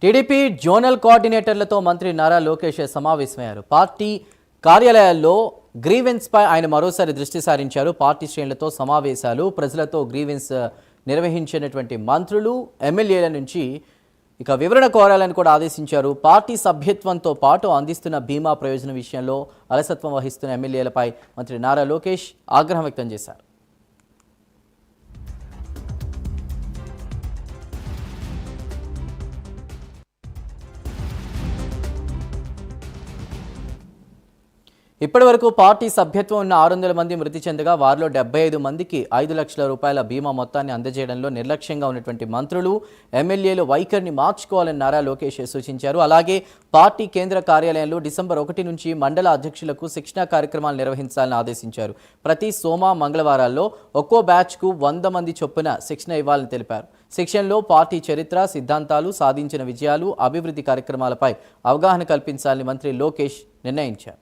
TDP zonal కోఆర్డినేటర్లతో మంత్రి నారా లోకేష్ సమావేశమయ్యారు. Party కార్యాలయాల్లో గ్రీవెన్స్ పై ఆయన మరోసారి దృష్టి సారించారు. పార్టీ శ్రేణులతో సమావేశాలు, ప్రజలతో గ్రీవెన్స్ నిర్వహించినటువంటి మంత్రులు, ఎమ్మెల్యేల నుంచి వివరణ కోరాలని కూడా ఆదేశించారు. పార్టీ సభ్యత్వంతో పాటు అందిస్తున్న బీమా ప్రయోజనం విషయంలో అలసత్వం వహిస్తున్న ఎమ్మెల్యేలపై మంత్రి నారా లోకేష్ ఆగ్రహం వ్యక్తం చేశారు. ఇప్పటి వరకు పార్టీ సభ్యత్వం ఉన్న 600 మంది మృతి చెందగా వారిలో 75 మందికి 5 లక్షల రూపాయల బీమా మొత్తాన్ని అందజేయడంలో నిర్లక్ష్యంగా ఉన్నటువంటి మంత్రులు, ఎమ్మెల్యేలు వైఖరిని మార్చుకోవాలని నారా లోకేష్ సూచించారు. అలాగే పార్టీ కేంద్ర కార్యాలయంలో డిసెంబర్ 1 నుంచి మండల అధ్యక్షులకు శిక్షణా కార్యక్రమాలు నిర్వహించాలని ఆదేశించారు. ప్రతి సోమ, మంగళవారాల్లో ఒక్కో బ్యాచ్కు 100 మంది చొప్పున శిక్షణ ఇవ్వాలని తెలిపారు. శిక్షణలో పార్టీ చరిత్ర, సిద్ధాంతాలు, సాధించిన విజయాలు, అభివృద్ధి కార్యక్రమాలపై అవగాహన కల్పించాలని మంత్రి లోకేష్ నిర్ణయించారు.